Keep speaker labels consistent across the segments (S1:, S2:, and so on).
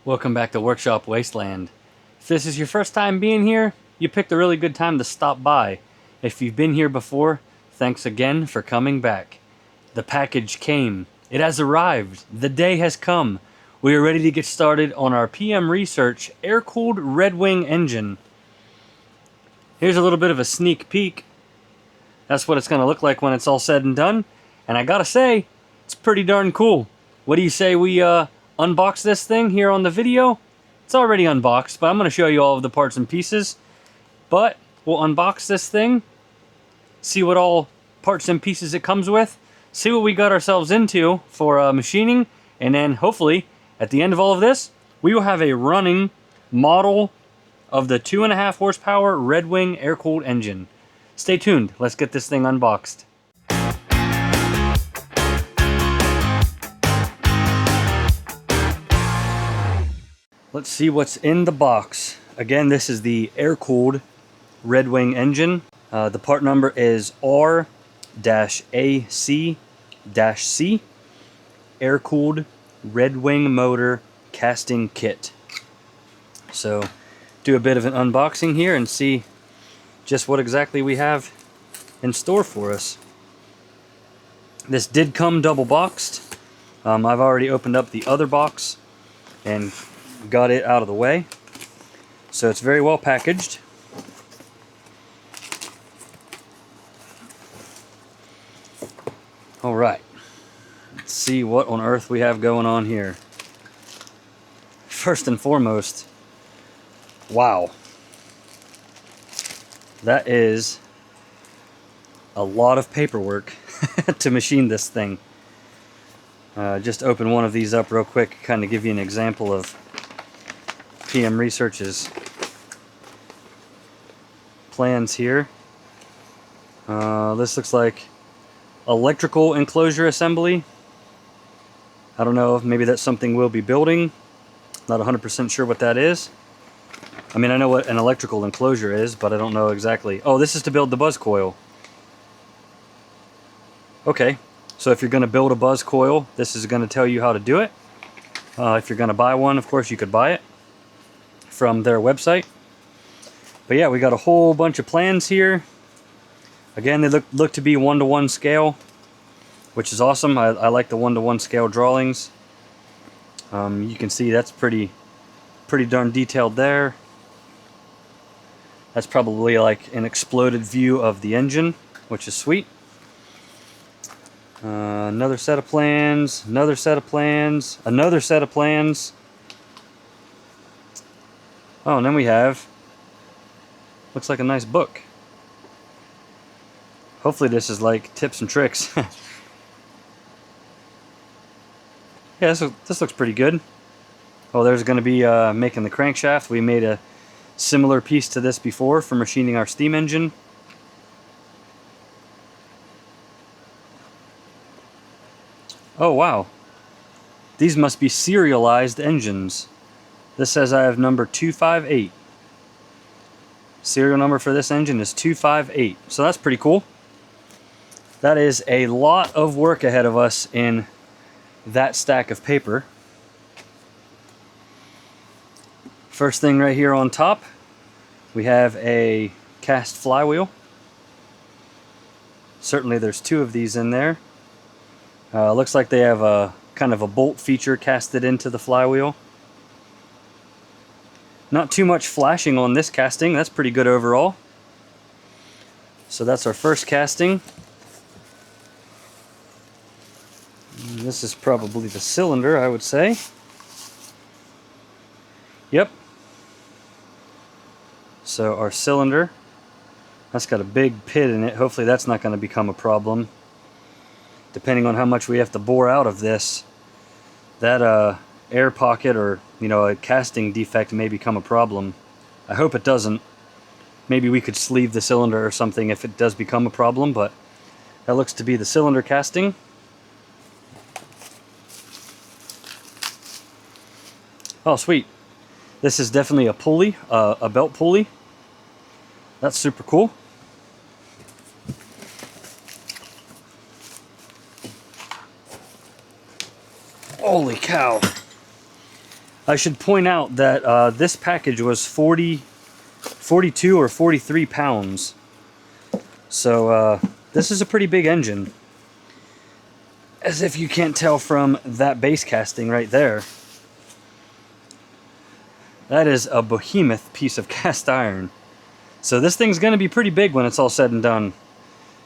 S1: Welcome back to Workshop Wasteland. If this is your first time being here, you picked a really good time to stop by. If you've been here before, thanks again for coming back. The package came. It has arrived. The day has come. We are ready to get started on our PM Research air-cooled Red Wing engine. Here's a little bit of a sneak peek. That's what it's going to look like when it's all said and done. And I gotta say, it's pretty darn cool. What do you say we unbox this thing here on the video? It's already unboxed, but I'm going to show you all of the parts and pieces. But we'll unbox this thing, see what all parts and pieces it comes with, see what we got ourselves into for machining, and then hopefully at the end of all of this, we will have a running model of the 2.5 horsepower Red Wing air-cooled engine. Stay tuned. Let's get this thing unboxed. Let's see what's in the box. Again, this is the air-cooled Red Wing engine. The part number is R-AC-C, air-cooled Red Wing motor casting kit. So, do a bit of an unboxing here and see just what exactly we have in store for us. This did come double boxed. I've already opened up the other box and got it out of the way, so it's very well packaged. All right, let's see what on earth we have going on here. First and foremost, wow, that is a lot of paperwork to machine this thing. Just open one of these up real quick, kind of give you an example of PM Research's plans here. This looks like electrical enclosure assembly. I don't know if maybe that's something we'll be building. Not 100% sure what that is. I mean, I know what an electrical enclosure is, but I don't know exactly. Oh, this is to build the buzz coil. Okay, so if you're going to build a buzz coil, this is going to tell you how to do it. If you're going to buy one, of course, you could buy it from their website. But yeah, we got a whole bunch of plans here. Again, they look to be 1-to-1 scale, which is awesome. I like the 1-to-1 scale drawings. You can see that's pretty darn detailed there. That's probably like an exploded view of the engine, which is sweet. Another set of plans, another set of plans, another set of plans. Oh, and then we have, looks like a nice book. Hopefully this is like tips and tricks. Yeah, this looks pretty good. Oh, there's going to be making the crankshaft. We made a similar piece to this before for machining our steam engine. Oh, wow. These must be serialized engines. This says I have number 258. Serial number for this engine is 258. So that's pretty cool. That is a lot of work ahead of us in that stack of paper. First thing right here on top, we have a cast flywheel. Certainly there's two of these in there. Looks like they have a kind of a bolt feature casted into the flywheel. Not too much flashing on this casting. That's pretty good overall. So that's our first casting. This is probably the cylinder, I would say. Yep. So our cylinder, that's got a big pit in it. Hopefully that's not going to become a problem. Depending on how much we have to bore out of this, that air pocket or, you know, a casting defect may become a problem. I hope it doesn't. Maybe we could sleeve the cylinder or something if it does become a problem, but that looks to be the cylinder casting. Oh, sweet. This is definitely a pulley, a belt pulley. That's super cool. Holy cow. I should point out that this package was 42 or 43 pounds. So this is a pretty big engine. As if you can't tell from that base casting right there. That is a behemoth piece of cast iron. So this thing's going to be pretty big when it's all said and done.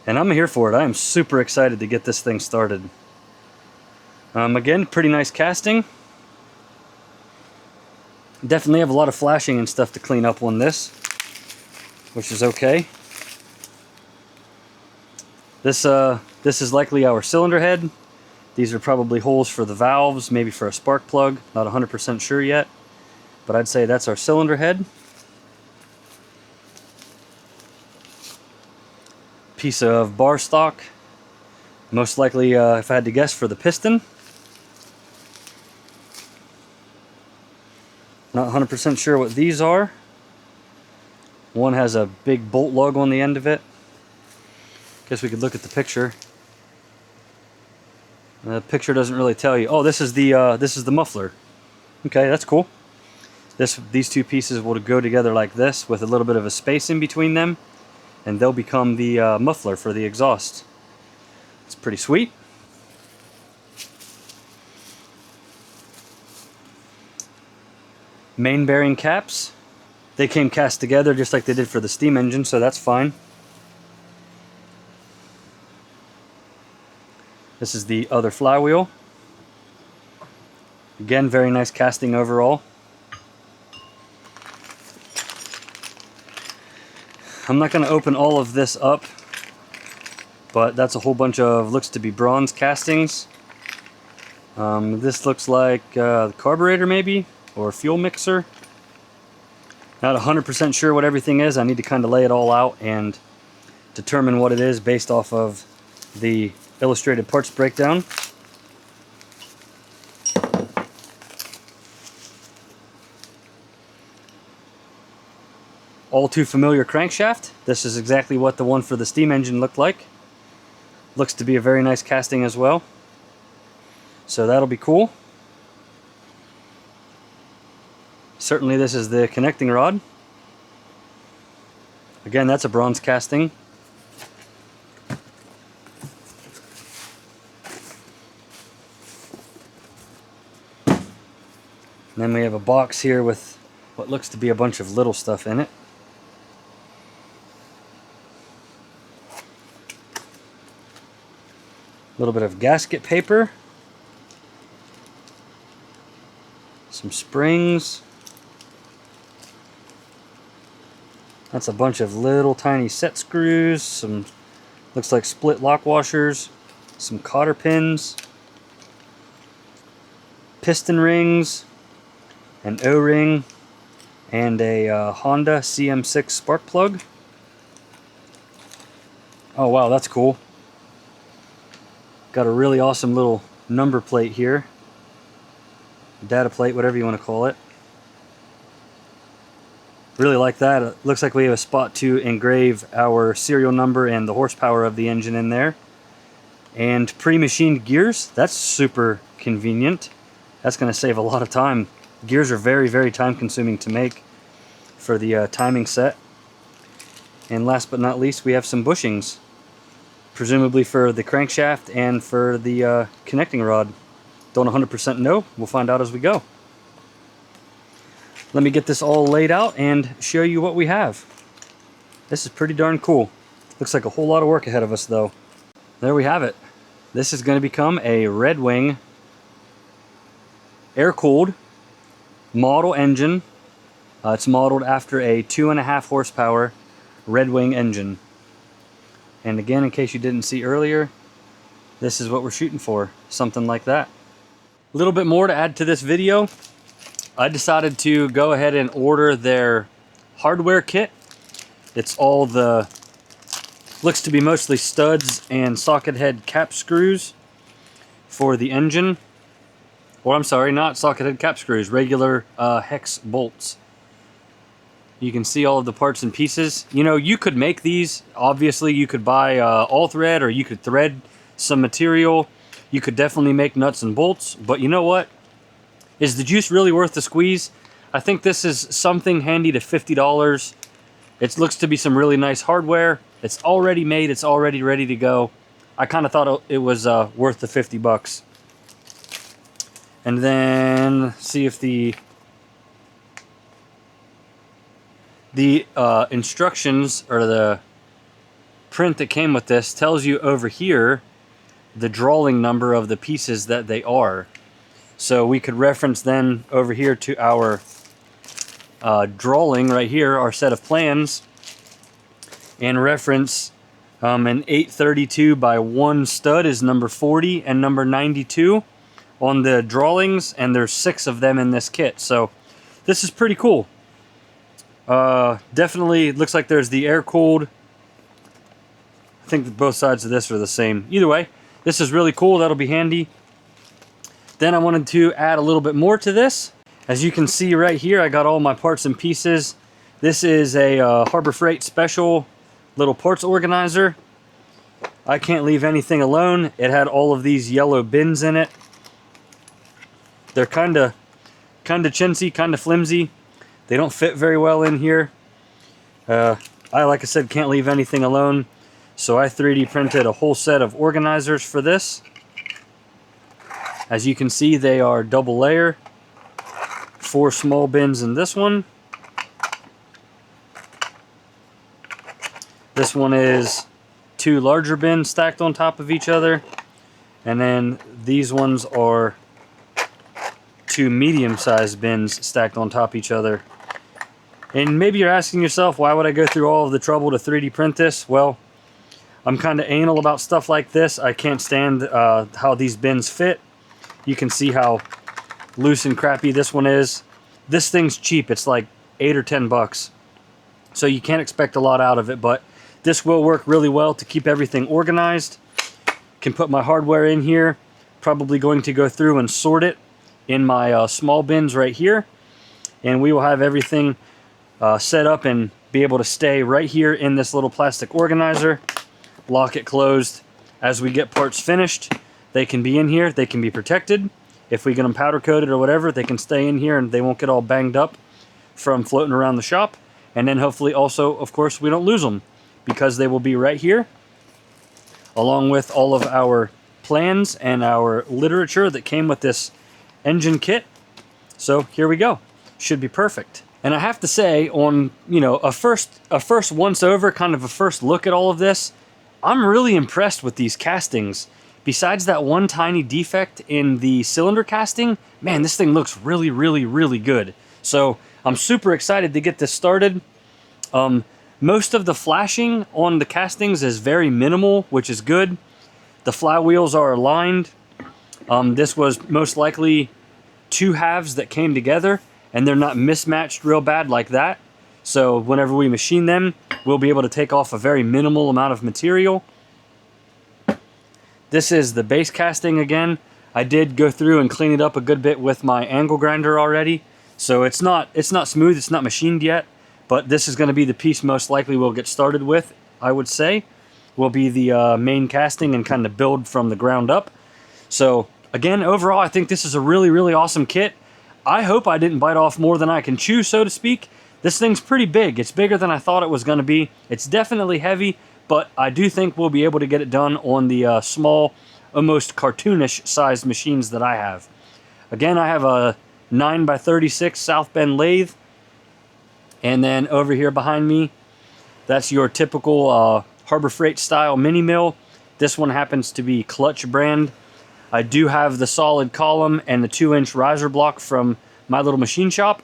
S1: And I'm here for it. I am super excited to get this thing started. Again, pretty nice casting. Definitely have a lot of flashing and stuff to clean up on this, which is okay. This is likely our cylinder head. These are probably holes for the valves, maybe for a spark plug. Not 100% sure yet, but I'd say that's our cylinder head. Piece of bar stock. Most likely, if I had to guess, for the piston. Not 100% sure what these are. One has a big bolt lug on the end of it. Guess we could look at the picture. The picture doesn't really tell you. Oh, this is the muffler. Okay, that's cool. These two pieces will go together like this with a little bit of a space in between them, and they'll become the muffler for the exhaust. It's pretty sweet. Main bearing caps. They came cast together just like they did for the steam engine, so that's fine. This is the other flywheel. Again, very nice casting overall. I'm not going to open all of this up, but that's a whole bunch of, looks to be bronze castings. This looks like the carburetor maybe, or fuel mixer. Not 100% sure what everything is. I need to kind of lay it all out and determine what it is based off of the illustrated parts breakdown. All too familiar crankshaft. This is exactly what the one for the steam engine looked like. Looks to be a very nice casting as well. So that'll be cool. Certainly this is the connecting rod. Again, that's a bronze casting. And then we have a box here with what looks to be a bunch of little stuff in it. A little bit of gasket paper. Some springs. That's a bunch of little tiny set screws. Some, looks like split lock washers. Some cotter pins. Piston rings. An O-ring. And a Honda CM6 spark plug. Oh wow, that's cool. Got a really awesome little number plate here. Data plate, whatever you want to call it. Really like that. It looks like we have a spot to engrave our serial number and the horsepower of the engine in there. And pre-machined gears. That's super convenient. That's going to save a lot of time. Gears are very, very time consuming to make for the timing set. And last but not least, we have some bushings. Presumably for the crankshaft and for the connecting rod. Don't 100% know. We'll find out as we go. Let me get this all laid out and show you what we have. This is pretty darn cool. Looks like a whole lot of work ahead of us though. There we have it. This is going to become a Red Wing air-cooled model engine. It's modeled after a 2.5 horsepower Red Wing engine. And again, in case you didn't see earlier, this is what we're shooting for. Something like that. A little bit more to add to this video. I decided to go ahead and order their hardware kit. It's all the, looks to be mostly studs and socket head cap screws for the engine. Or I'm sorry, not socket head cap screws, regular hex bolts. You can see all of the parts and pieces. You know, you could make these. Obviously, you could buy all thread, or you could thread some material. You could definitely make nuts and bolts. But you know what? Is the juice really worth the squeeze? I think this is something handy to $50. It looks to be some really nice hardware. It's already made. It's already ready to go. I kind of thought it was worth the 50 bucks. And then see if the instructions or the print that came with this tells you over here the drawing number of the pieces that they are. So we could reference then over here to our drawing right here, our set of plans, and reference an 832 by 1 stud is number 40 and number 92 on the drawings, and there's 6 of them in this kit. So this is pretty cool. Definitely looks like there's the air-cooled. I think that both sides of this are the same. Either way, this is really cool. That'll be handy. Then I wanted to add a little bit more to this. As you can see right here, I got all my parts and pieces. This is a Harbor Freight special little parts organizer. I can't leave anything alone. It had all of these yellow bins in it. They're kind of chintzy, kind of flimsy. They don't fit very well in here. Like I said, can't leave anything alone. So I 3D printed a whole set of organizers for this. As you can see, they are double layer. 4 small bins in this one. This one is 2 larger bins stacked on top of each other. And then these ones are 2 medium-sized bins stacked on top of each other. And maybe you're asking yourself, why would I go through all of the trouble to 3D print this? Well, I'm kind of anal about stuff like this. I can't stand how these bins fit. You can see how loose and crappy this one is. This thing's cheap. It's like 8 or 10 bucks. So you can't expect a lot out of it, but this will work really well to keep everything organized. Can put my hardware in here. Probably going to go through and sort it in my small bins right here. And we will have everything set up and be able to stay right here in this little plastic organizer. Lock it closed. As we get parts finished, they can be in here. They can be protected. If we get them powder coated or whatever, they can stay in here and they won't get all banged up from floating around the shop. And then hopefully also, of course, we don't lose them, because they will be right here along with all of our plans and our literature that came with this engine kit. So here we go. Should be perfect. And I have to say, on a first once over, kind of a first look at all of this, I'm really impressed with these castings. Besides that one tiny defect in the cylinder casting, man, this thing looks really, really, really good. So I'm super excited to get this started. Most of the flashing on the castings is very minimal, which is good. The flywheels are aligned. This was most likely 2 halves that came together, and they're not mismatched real bad like that. So whenever we machine them, we'll be able to take off a very minimal amount of material. This is the base casting again. I did go through and clean it up a good bit with my angle grinder already. So it's not smooth, it's not machined yet, but this is going to be the piece most likely we'll get started with, I would say. Will be the main casting and kind of build from the ground up. So again, overall, I think this is a really, really awesome kit. I hope I didn't bite off more than I can chew, so to speak. This thing's pretty big. It's bigger than I thought it was going to be. It's definitely heavy, but I do think we'll be able to get it done on the small, almost cartoonish sized machines that I have. Again, I have a 9x36 South Bend lathe. And then over here behind me, that's your typical Harbor Freight style mini mill. This one happens to be Clutch brand. I do have the solid column and the 2-inch riser block from my little machine shop.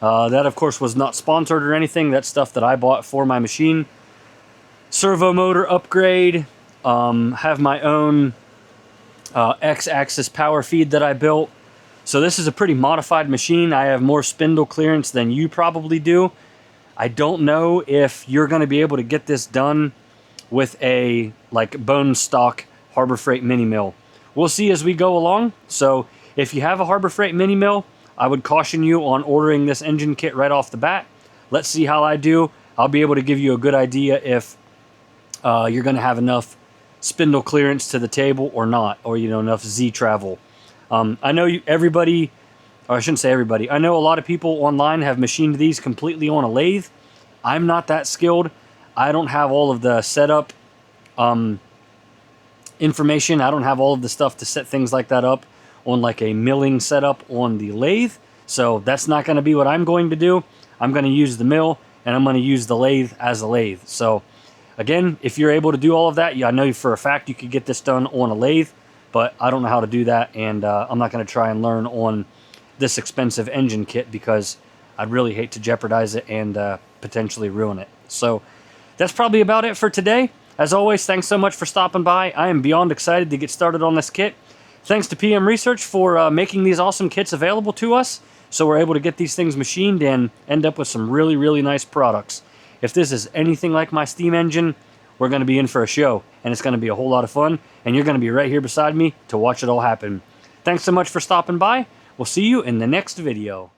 S1: That, of course, was not sponsored or anything. That's stuff that I bought for my machine. Servo motor upgrade. Have my own X-axis power feed that I built. So this is a pretty modified machine. I have more spindle clearance than you probably do. I don't know if you're going to be able to get this done with a bone stock Harbor Freight mini mill. We'll see as we go along. So if you have a Harbor Freight mini mill, I would caution you on ordering this engine kit right off the bat. Let's see how I do. I'll be able to give you a good idea if you're going to have enough spindle clearance to the table or not, or enough Z travel. I know everybody or I shouldn't say everybody. I know a lot of people online have machined these completely on a lathe. I'm not that skilled. I don't have all of the setup information. I don't have all of the stuff to set things like that up on like a milling setup on the lathe. So that's not going to be what I'm going to do. I'm going to use the mill, and I'm going to use the lathe as a lathe. So again, if you're able to do all of that, yeah, I know for a fact you could get this done on a lathe, but I don't know how to do that, and I'm not going to try and learn on this expensive engine kit because I'd really hate to jeopardize it and potentially ruin it. So that's probably about it for today. As always, thanks so much for stopping by. I am beyond excited to get started on this kit. Thanks to PM Research for making these awesome kits available to us, so we're able to get these things machined and end up with some really, really nice products. If this is anything like my steam engine, we're going to be in for a show, and it's going to be a whole lot of fun, and you're going to be right here beside me to watch it all happen. Thanks so much for stopping by. We'll see you in the next video.